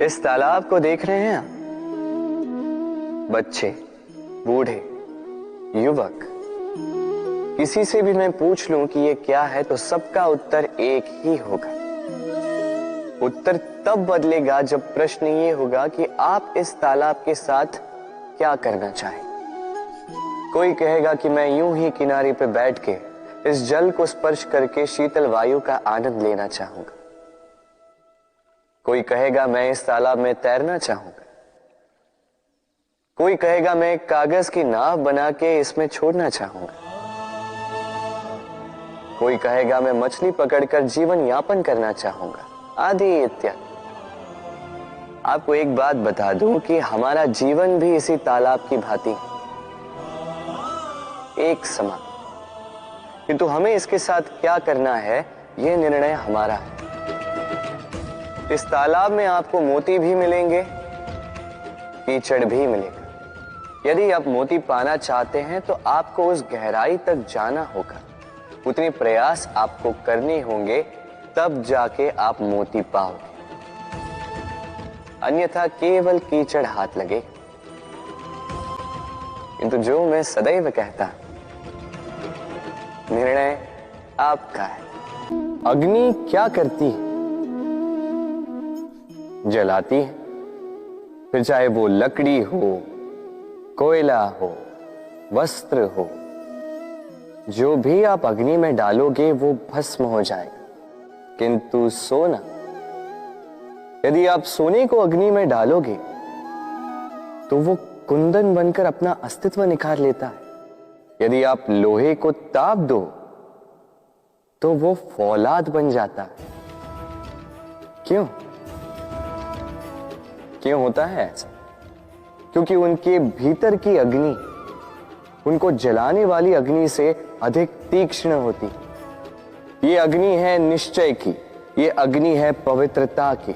इस तालाब को देख रहे हैं आप? बच्चे, बूढ़े, युवक, किसी से भी मैं पूछ लूं कि ये क्या है तो सबका उत्तर एक ही होगा। उत्तर तब बदलेगा जब प्रश्न ये होगा कि आप इस तालाब के साथ क्या करना चाहें। कोई कहेगा कि मैं यूं ही किनारे पे बैठ के इस जल को स्पर्श करके शीतल वायु का आनंद लेना चाहूंगा। कोई कहेगा मैं इस तालाब में तैरना चाहूंगा। कोई कहेगा मैं एक कागज की नाव बना के इसमें छोड़ना चाहूंगा। कोई कहेगा मैं मछली पकड़कर जीवन यापन करना चाहूंगा, आदि इत्यादि। आपको एक बात बता दूं कि हमारा जीवन भी इसी तालाब की भांति है, एक समान। किंतु हमें इसके साथ क्या करना है, यह निर्णय हमारा है। इस तालाब में आपको मोती भी मिलेंगे, कीचड़ भी मिलेगा। यदि आप मोती पाना चाहते हैं तो आपको उस गहराई तक जाना होगा, उतने प्रयास आपको करने होंगे, तब जाके आप मोती पाओगे। अन्यथा केवल कीचड़ हाथ लगे। किंतु जो मैं सदैव कहता, निर्णय आपका है। अग्नि क्या करती है? जलाती है। फिर चाहे वो लकड़ी हो, कोयला हो, वस्त्र हो, जो भी आप अग्नि में डालोगे वो भस्म हो जाएगा। किंतु सोना, यदि आप सोने को अग्नि में डालोगे तो वो कुंदन बनकर अपना अस्तित्व निखार लेता है। यदि आप लोहे को ताप दो तो वो फौलाद बन जाता है। क्यों होता है ऐसा? क्योंकि उनके भीतर की अग्नि उनको जलाने वाली अग्नि से अधिक तीक्ष्ण होती। ये अग्नि है निश्चय की, ये अग्नि है पवित्रता की।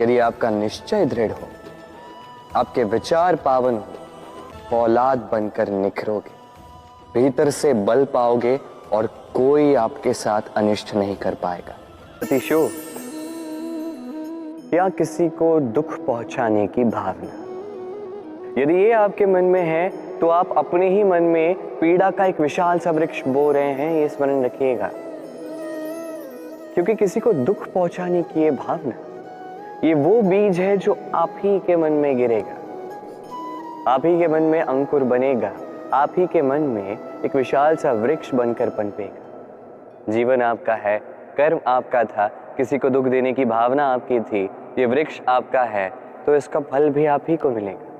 यदि आपका निश्चय दृढ़ हो, आपके विचार पावन हो, फौलाद बनकर निखरोगे, भीतर से बल पाओगे और कोई आपके साथ अनिष्ट नहीं कर पाएगा। अतिशोक या किसी को दुख पहुंचाने की भावना, यदि ये आपके मन में है तो आप अपने ही मन में पीड़ा का एक विशाल सा वृक्ष बो रहे हैं, ये स्मरण रखिएगा। क्योंकि किसी को दुख पहुंचाने की ये भावना, ये वो बीज है जो आप ही के मन में गिरेगा, आप ही के मन में अंकुर बनेगा, आप ही के मन में एक विशाल सा वृक्ष बनकर पनपेगा। जीवन आपका है, कर्म आपका था, किसी को दुख देने की भावना आपकी थी, ये वृक्ष आपका है, तो इसका फल भी आप ही को मिलेगा,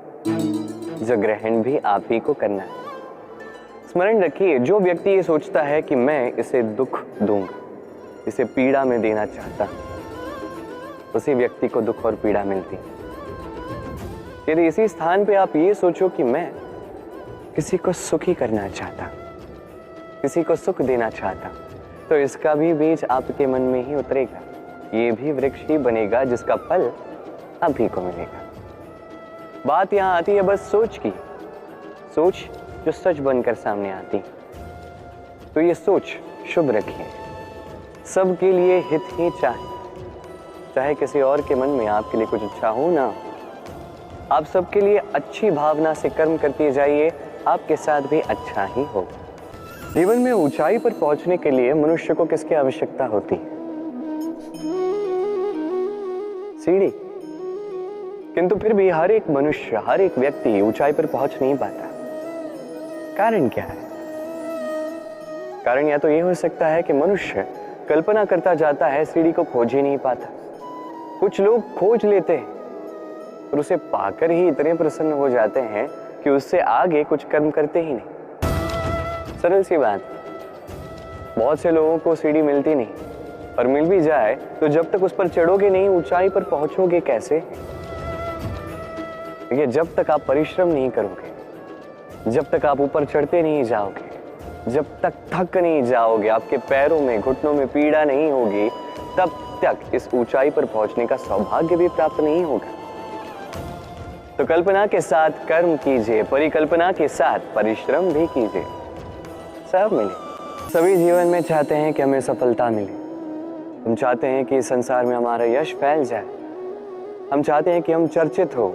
जो ग्रहण भी आप ही को करना है। स्मरण रखिए, जो व्यक्ति ये सोचता है कि मैं इसे दुख दूंगा, इसे पीड़ा में देना चाहता, उसी व्यक्ति को दुख और पीड़ा मिलती। यदि इसी स्थान पे आप ये सोचो कि मैं किसी को सुखी करना चाहता, किसी को सुख देना चाहता, तो इसका भी बीज आपके मन में ही उतरेगा, ये भी वृक्ष ही बनेगा जिसका फल आप ही को मिलेगा। बात यहां आती है बस सोच की, सोच जो सच बनकर सामने आती। तो ये सोच शुभ रखिए, सबके लिए हित ही चाहे किसी और के मन में आपके लिए कुछ अच्छा हो ना, आप सबके लिए अच्छी भावना से कर्म करते जाइए, आपके साथ भी अच्छा ही होगा। जीवन में ऊंचाई पर पहुंचने के लिए मनुष्य को किसकी आवश्यकता होती है? सीढ़ी। किंतु फिर भी हर एक मनुष्य, हर एक व्यक्ति ऊंचाई पर पहुंच नहीं पाता। कारण क्या है? कारण या तो यह हो सकता है कि मनुष्य कल्पना करता जाता है, सीढ़ी को खोज ही नहीं पाता। कुछ लोग खोज लेते हैं और उसे पाकर ही इतने प्रसन्न हो जाते हैं कि उससे आगे कुछ कर्म करते ही नहीं। सरल सी बात, बहुत से लोगों को सीढ़ी मिलती नहीं, और मिल भी जाए तो जब तक उस पर चढ़ोगे नहीं, ऊंचाई पर पहुंचोगे कैसे? देखिए, जब तक आप परिश्रम नहीं करोगे, जब तक आप ऊपर चढ़ते नहीं जाओगे, जब तक थक नहीं जाओगे, आपके पैरों में, घुटनों में पीड़ा नहीं होगी, तब तक इस ऊंचाई पर पहुंचने का सौभाग्य भी प्राप्त नहीं होगा। तो कल्पना के साथ कर्म कीजिए, परिकल्पना के साथ परिश्रम भी कीजिए, सब मिले। सभी जीवन में चाहते हैं कि हमें सफलता मिले, हम चाहते हैं कि इस संसार में हमारा यश फैल जाए, हम चाहते हैं कि हम चर्चित हो,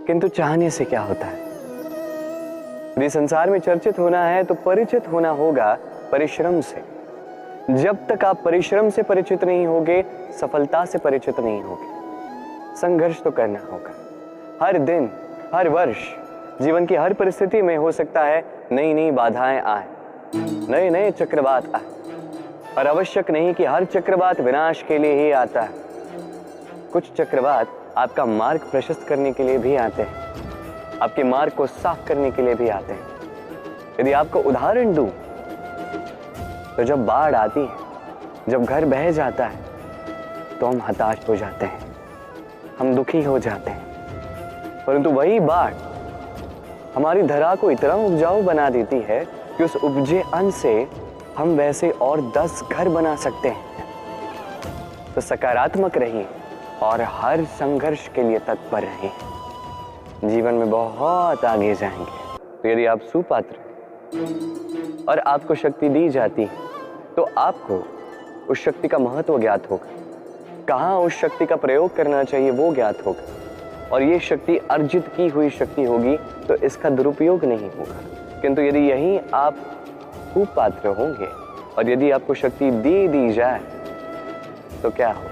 किंतु चाहने से क्या होता है? यदि संसार में चर्चित होना है तो परिचित होना होगा परिश्रम से। जब तक आप परिश्रम से परिचित नहीं होगे, सफलता से परिचित नहीं होगे। संघर्ष तो करना होगा। हर दिन, हर वर्ष, जीवन की हर परिस्थिति में हो सकता है नई नई बाधाएं आए, नए नए चक्रवात आए, और आवश्यक नहीं कि हर चक्रवात विनाश के लिए ही आता है। कुछ चक्रवात आपका मार्ग प्रशस्त करने के लिए भी आते हैं, आपके मार्ग को साफ करने के लिए भी आते हैं। यदि आपको उदाहरण दूं तो जब बाढ़ आती है, जब घर बह जाता है, तो हम हताश हो जाते हैं, हम दुखी हो जाते हैं। परंतु वही बाढ़ हमारी धरा को इतना उपजाऊ बना देती है कि उस उपजे अन्न से हम वैसे और 10 घर बना सकते हैं। तो सकारात्मक रहिए और हर संघर्ष के लिए तत्पर रहिए, जीवन में बहुत आगे जाएंगे। तो यदि आप सुपात्र हैं और आपको शक्ति दी जाती है, तो आपको उस शक्ति का महत्व ज्ञात होगा, कहाँ उस शक्ति का प्रयोग करना चाहिए वो ज्ञात होगा, और ये शक्ति अर्जित की हुई शक्ति होगी, तो इसका दुरुपयोग नहीं होगा। किंतु यदि यही आप कुपात्र होंगे और यदि आपको शक्ति दे दी जाए तो क्या होगा?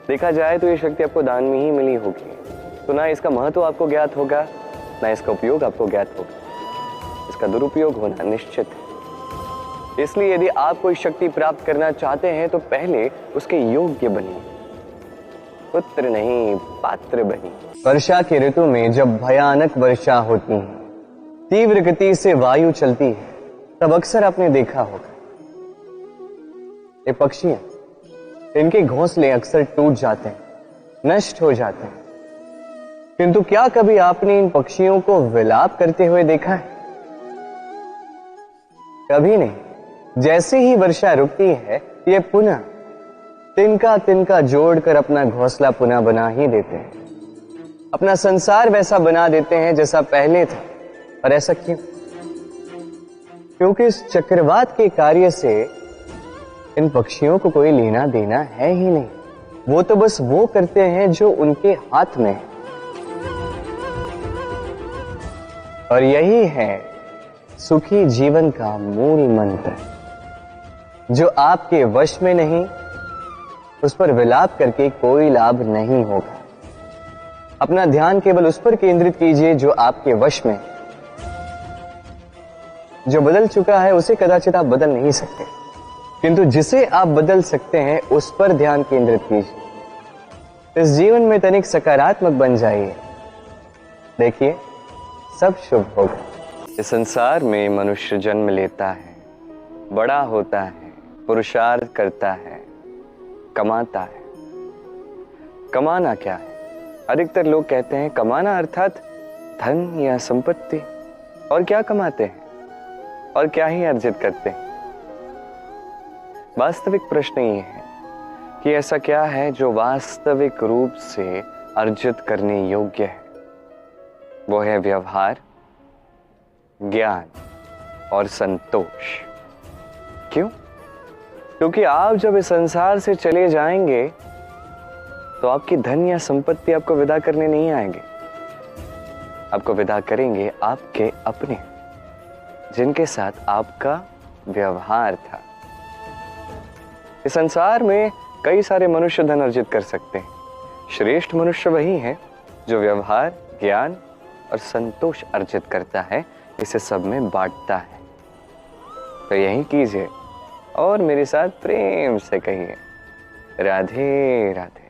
देखा जाए तो ये शक्ति आपको दान में ही मिली होगी, तो ना इसका महत्व आपको ज्ञात होगा, ना इसका उपयोग आपको ज्ञात होगा। इसका दुरुपयोग होना निश्चित है। इसलिए यदि आप कोई शक्ति प्राप्त करना चाहते हैं तो पहले उसके योग्य बनिए, पुत्र नहीं पात्र बनिए। वर्षा के ऋतु में जब भयानक वर्षा होती है, तीव्र गति से वायु चलती है, तब अक्सर आपने देखा होगा ये पक्षियां, इनके घोंसले अक्सर टूट जाते हैं, नष्ट हो जाते हैं। किंतु क्या कभी आपने इन पक्षियों को विलाप करते हुए देखा है? कभी नहीं। जैसे ही वर्षा रुकती है, ये पुनः तिनका तिनका जोड़कर अपना घोंसला पुनः बना ही देते हैं, अपना संसार वैसा बना देते हैं जैसा पहले था। और ऐसा क्यों? क्योंकि इस चक्रवात के कार्य से इन पक्षियों को कोई लेना देना है ही नहीं। वो तो बस वो करते हैं जो उनके हाथ में है। और यही है सुखी जीवन का मूल मंत्र। जो आपके वश में नहीं, उस पर विलाप करके कोई लाभ नहीं होगा। अपना ध्यान केवल उस पर केंद्रित कीजिए जो आपके वश में। जो बदल चुका है उसे कदाचित आप बदल नहीं सकते, किंतु जिसे आप बदल सकते हैं उस पर ध्यान केंद्रित कीजिए। इस जीवन में तनिक सकारात्मक बन जाइए, देखिए सब शुभ होगा। इस संसार में मनुष्य जन्म लेता है, बड़ा होता है, पुरुषार्थ करता है, कमाता है। कमाना क्या है? अधिकतर लोग कहते हैं कमाना अर्थात धन या संपत्ति। और क्या कमाते हैं और क्या ही अर्जित करते हैं? वास्तविक प्रश्न ये है कि ऐसा क्या है जो वास्तविक रूप से अर्जित करने योग्य है? वो है व्यवहार, ज्ञान और संतोष। क्यों? क्योंकि आप जब इस संसार से चले जाएंगे तो आपकी धन या संपत्ति आपको विदा करने नहीं आएंगे। आपको विदा करेंगे आपके अपने, जिनके साथ आपका व्यवहार था। इस संसार में कई सारे मनुष्य धन अर्जित कर सकते हैं। श्रेष्ठ मनुष्य वही है जो व्यवहार, ज्ञान और संतोष अर्जित करता है, इसे सब में बांटता है। तो यही कीजिए और मेरे साथ प्रेम से कहिए, राधे राधे।